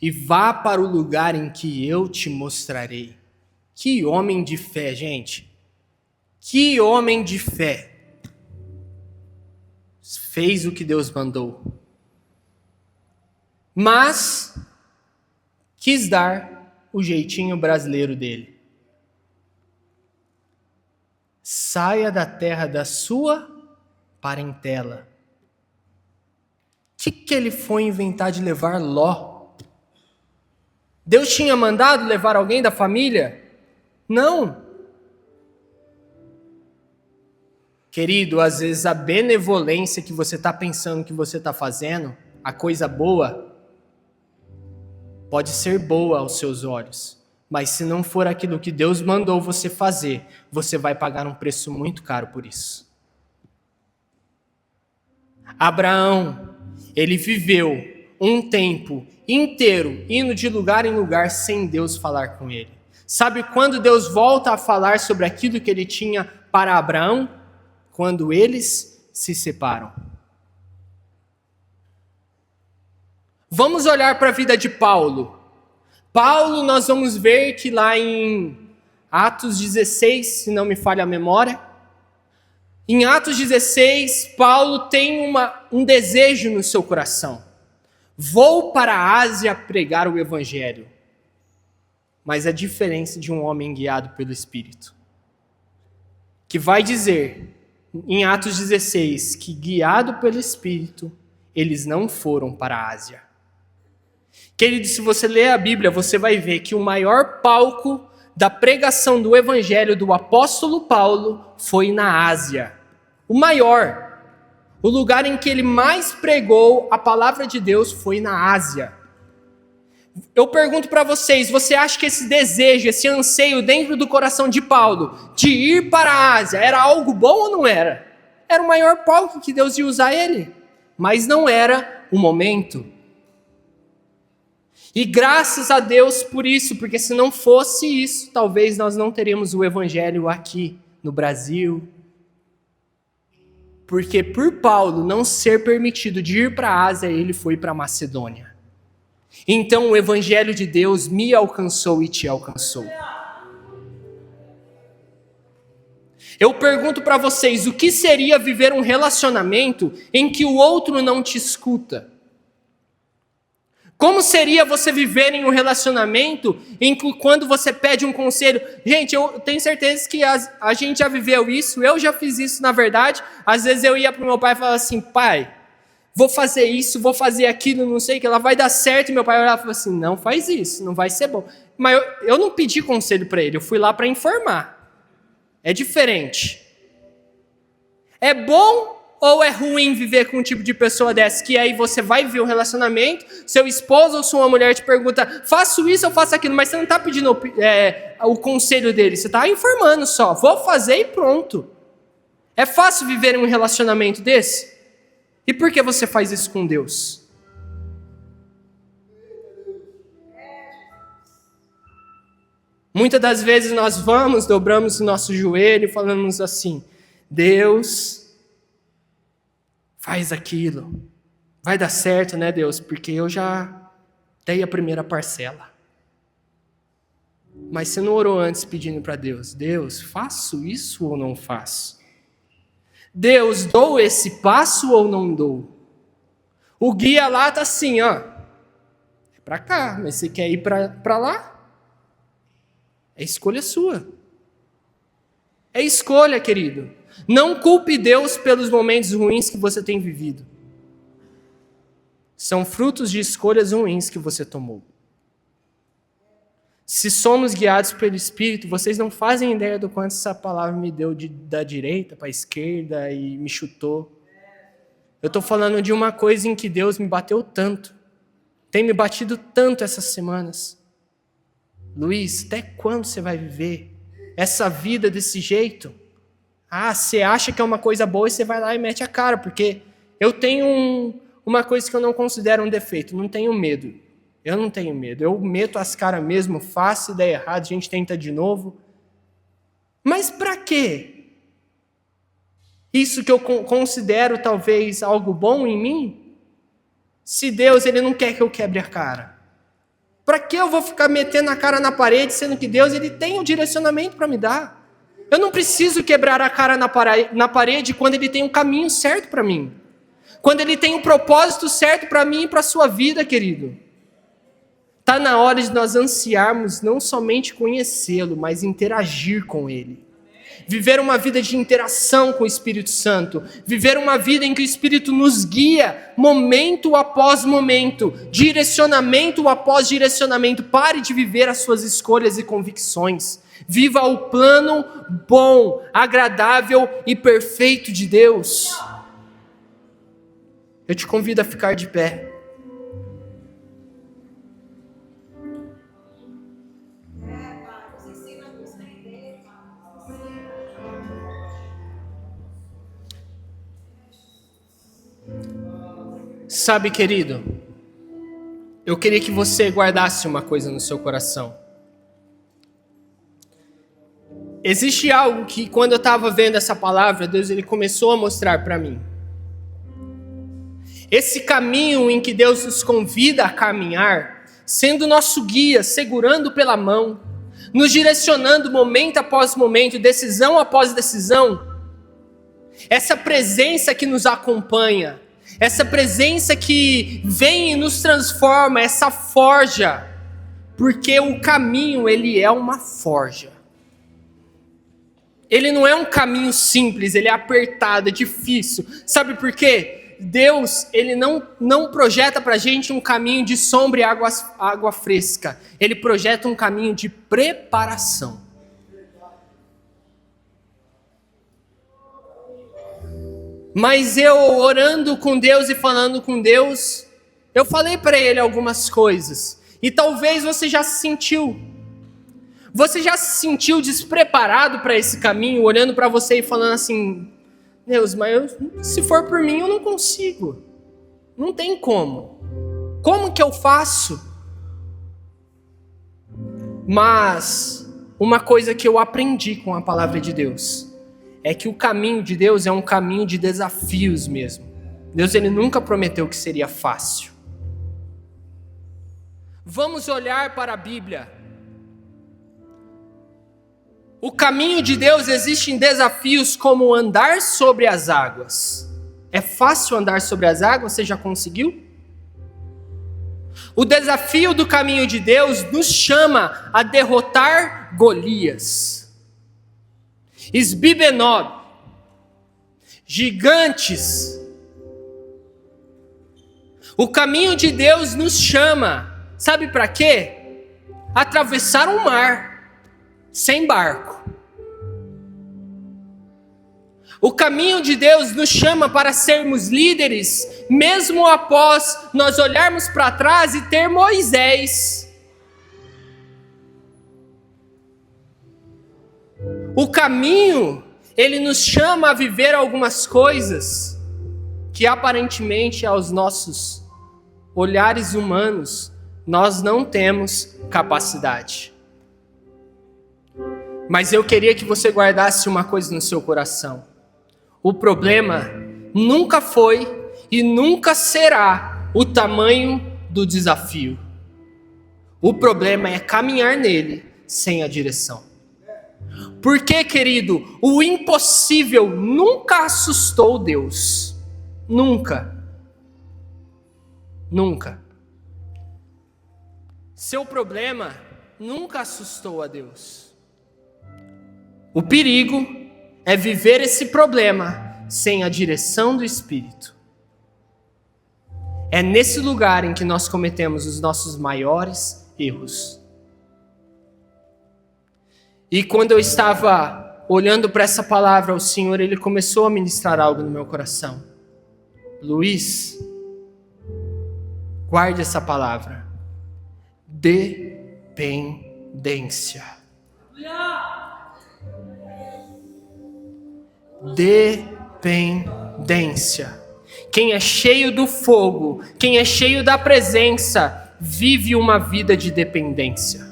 Speaker 1: e vá para o lugar em que eu te mostrarei. Que homem de fé, gente. Que homem de fé. Fez o que Deus mandou. Mas quis dar o jeitinho brasileiro dele. Saia da terra da sua parentela. O que ele foi inventar de levar Ló? Deus tinha mandado levar alguém da família? Não. Querido, às vezes a benevolência que você está pensando que você está fazendo, a coisa boa, pode ser boa aos seus olhos. Mas se não for aquilo que Deus mandou você fazer, você vai pagar um preço muito caro por isso. Abraão, ele viveu um tempo inteiro indo de lugar em lugar sem Deus falar com ele. Sabe quando Deus volta a falar sobre aquilo que ele tinha para Abraão? Quando eles se separam. Vamos olhar para a vida de Paulo. Paulo, nós vamos ver que lá em Atos 16, se não me falha a memória, em Atos 16, Paulo tem um desejo no seu coração. Vou para a Ásia pregar o Evangelho. mas a diferença de um homem guiado pelo Espírito. Que vai dizer, em Atos 16, que guiado pelo Espírito, eles não foram para a Ásia. Querido, se você ler a Bíblia, você vai ver que o maior palco da pregação do Evangelho do apóstolo Paulo foi na Ásia. O maior. O lugar em que ele mais pregou a palavra de Deus foi na Ásia. Eu pergunto para vocês, você acha que esse desejo, esse anseio dentro do coração de Paulo, de ir para a Ásia, era algo bom ou não era? Era o maior palco que Deus ia usar ele, mas não era o momento. E graças a Deus por isso, porque se não fosse isso, talvez nós não teríamos o Evangelho aqui no Brasil. Porque por Paulo não ser permitido de ir para a Ásia, ele foi para a Macedônia. Então o Evangelho de Deus me alcançou e te alcançou. Eu pergunto para vocês, o que seria viver um relacionamento em que o outro não te escuta? Como seria você viver em um relacionamento em que quando você pede um conselho... Gente, eu tenho certeza que a gente já viveu isso, eu já fiz isso na verdade. Às vezes eu ia para o meu pai e falava assim, pai, vou fazer isso, vou fazer aquilo, não sei o que, ela vai dar certo. E meu pai olhava e falava assim, não faz isso, não vai ser bom. Mas eu não pedi conselho para ele, eu fui lá para informar. É diferente. É bom ou é ruim viver com um tipo de pessoa dessa? Que aí você vai viver um relacionamento, seu esposo ou sua mulher te pergunta, faço isso ou faço aquilo, mas você não está pedindo o conselho dele, você está informando só, vou fazer e pronto. É fácil viver em um relacionamento desse? E por que você faz isso com Deus? Muitas das vezes nós dobramos o nosso joelho e falamos assim, Deus... faz aquilo, vai dar certo, né, Deus? Porque eu já dei a primeira parcela. Mas você não orou antes pedindo para Deus, Deus, faço isso ou não faço? Deus, dou esse passo ou não dou? O guia lá está assim, ó, é para cá, mas você quer ir para lá? É escolha sua. É escolha, querido. Não culpe Deus pelos momentos ruins que você tem vivido. São frutos de escolhas ruins que você tomou. Se somos guiados pelo Espírito, vocês não fazem ideia do quanto essa palavra me deu da direita para a esquerda e me chutou. Eu estou falando de uma coisa em que Deus me bateu tanto. Tem me batido tanto essas semanas. Luiz, até quando você vai viver essa vida desse jeito? Ah, você acha que é uma coisa boa e você vai lá e mete a cara, porque eu tenho uma coisa que eu não considero um defeito, não tenho medo. Eu não tenho medo, eu meto as caras mesmo, faço e dá errado, a gente tenta de novo. Mas para quê? Isso que eu considero talvez algo bom em mim? Se Deus ele não quer que eu quebre a cara. Para que eu vou ficar metendo a cara na parede, sendo que Deus ele tem um direcionamento para me dar? Eu não preciso quebrar a cara na parede quando Ele tem um caminho certo para mim. Quando Ele tem um propósito certo para mim e para a sua vida, querido. Está na hora de nós ansiarmos não somente conhecê-lo, mas interagir com Ele. Viver uma vida de interação com o Espírito Santo. Viver uma vida em que o Espírito nos guia, momento após momento. Direcionamento após direcionamento. Pare de viver as suas escolhas e convicções. Viva o plano bom, agradável e perfeito de Deus. Eu te convido a ficar de pé. Sabe, querido, eu queria que você guardasse uma coisa no seu coração. Existe algo que quando eu estava vendo essa palavra, Deus ele começou a mostrar para mim. Esse caminho em que Deus nos convida a caminhar, sendo nosso guia, segurando pela mão, nos direcionando momento após momento, decisão após decisão, essa presença que nos acompanha, essa presença que vem e nos transforma, essa forja, Porque o caminho, ele é uma forja. Ele não é um caminho simples, ele é apertado, é difícil. Sabe por quê? Deus, ele não projeta pra gente um caminho de sombra e água fresca. Ele projeta um caminho de preparação. Mas eu orando com Deus e falando com Deus, eu falei para ele algumas coisas. E talvez você já se sentiu. Você já se sentiu despreparado para esse caminho, olhando para você e falando assim: Deus, mas se for por mim eu não consigo. Não tem como. Como que eu faço? Mas uma coisa que eu aprendi com a palavra de Deus é que o caminho de Deus é um caminho de desafios mesmo. Deus, ele nunca prometeu que seria fácil. Vamos olhar para a Bíblia. O caminho de Deus existe em desafios como andar sobre as águas. É fácil andar sobre as águas? Você já conseguiu? O desafio do caminho de Deus nos chama a derrotar Golias, Esbibenob, gigantes. O caminho de Deus nos chama, sabe para quê? Atravessar um mar sem barco. O caminho de Deus nos chama para sermos líderes, mesmo após nós olharmos para trás e ter Moisés. O caminho, ele nos chama a viver algumas coisas que aparentemente aos nossos olhares humanos nós não temos capacidade. Mas eu queria que você guardasse uma coisa no seu coração. O problema nunca foi e nunca será o tamanho do desafio. O problema é caminhar nele sem a direção. Porque, querido, o impossível nunca assustou Deus. Nunca. Nunca. Seu problema nunca assustou a Deus. O perigo é viver esse problema sem a direção do Espírito. É nesse lugar em que nós cometemos os nossos maiores erros. E quando eu estava olhando para essa palavra, o Senhor, ele começou a ministrar algo no meu coração. Luiz, guarde essa palavra. Dependência. Dependência. Quem é cheio do fogo, quem é cheio da presença, vive uma vida de dependência.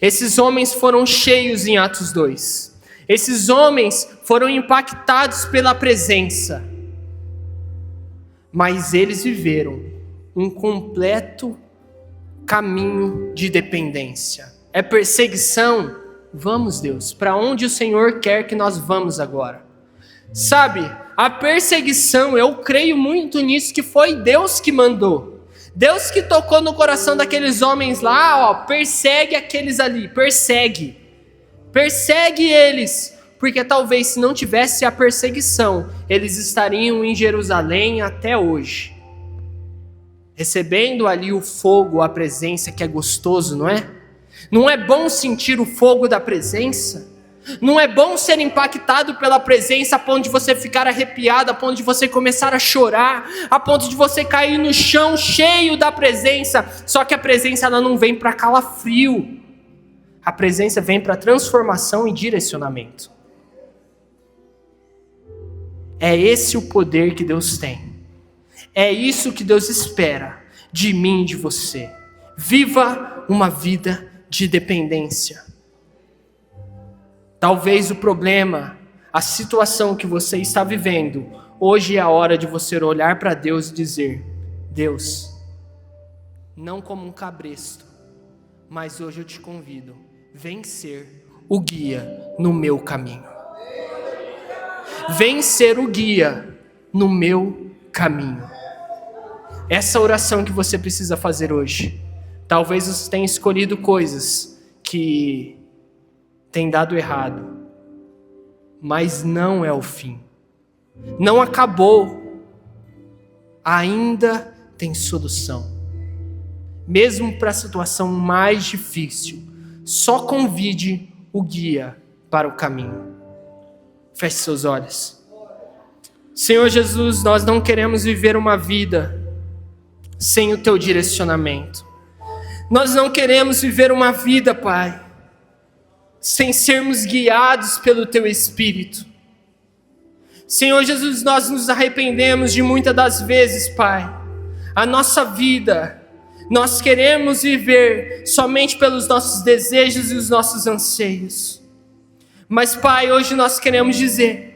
Speaker 1: Esses homens foram cheios em Atos 2. Esses homens foram impactados pela presença. Mas eles viveram um completo caminho de dependência. É perseguição? Vamos, Deus, para onde o Senhor quer que nós vamos agora? Sabe, a perseguição, eu creio muito nisso, que foi Deus que mandou. Deus que tocou no coração daqueles homens lá, persegue aqueles ali, persegue eles, porque talvez se não tivesse a perseguição, eles estariam em Jerusalém até hoje, recebendo ali o fogo, a presença, que é gostoso, não é? Não é bom sentir o fogo da presença? Não é bom ser impactado pela presença a ponto de você ficar arrepiado, a ponto de você começar a chorar, a ponto de você cair no chão cheio da presença? Só que a presença, ela não vem para calafrio. A presença vem para transformação e direcionamento. É esse o poder que Deus tem. É isso que Deus espera de mim e de você. Viva uma vida de dependência. Talvez o problema, a situação que você está vivendo, hoje é a hora de você olhar para Deus e dizer: Deus, não como um cabresto, mas hoje eu te convido, vem ser o guia no meu caminho. Vem ser o guia no meu caminho. Essa oração que você precisa fazer hoje. Talvez você tenha escolhido coisas que têm dado errado, mas não é o fim. Não acabou. Ainda tem solução. Mesmo para a situação mais difícil, só convide o guia para o caminho. Feche seus olhos. Senhor Jesus, nós não queremos viver uma vida sem o teu direcionamento. Nós não queremos viver uma vida, Pai, sem sermos guiados pelo teu Espírito. Senhor Jesus, nós nos arrependemos de muitas das vezes, Pai. A nossa vida, nós queremos viver somente pelos nossos desejos e os nossos anseios. Mas, Pai, hoje nós queremos dizer: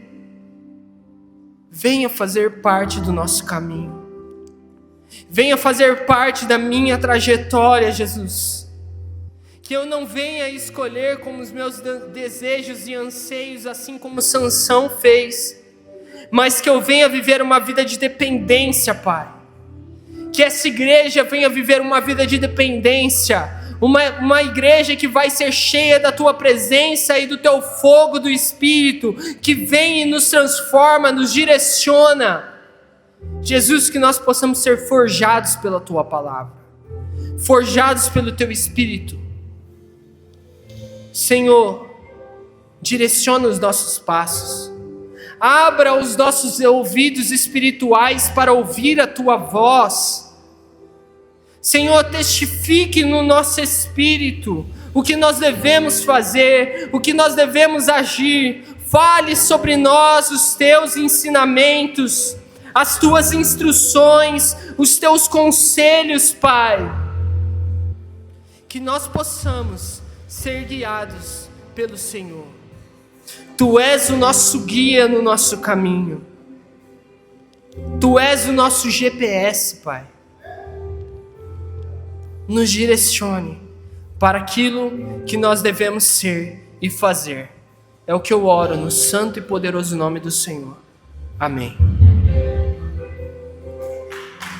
Speaker 1: venha fazer parte do nosso caminho. Venha fazer parte da minha trajetória, Jesus. Que eu não venha escolher como os meus desejos e anseios, assim como Sansão fez, mas que eu venha viver uma vida de dependência, Pai. Que essa igreja venha viver uma vida de dependência, uma igreja que vai ser cheia da Tua presença e do Teu fogo do Espírito, que vem e nos transforma, nos direciona. Jesus, que nós possamos ser forjados pela Tua palavra, forjados pelo Teu Espírito. Senhor, direciona os nossos passos. Abra os nossos ouvidos espirituais para ouvir a Tua voz. Senhor, testifique no nosso espírito o que nós devemos fazer, o que nós devemos agir. Fale sobre nós os Teus ensinamentos, as Tuas instruções, os Teus conselhos, Pai. Que nós possamos ser guiados pelo Senhor. Tu és o nosso guia no nosso caminho. Tu és o nosso GPS, Pai. Nos direcione para aquilo que nós devemos ser e fazer. É o que eu oro no santo e poderoso nome do Senhor. Amém.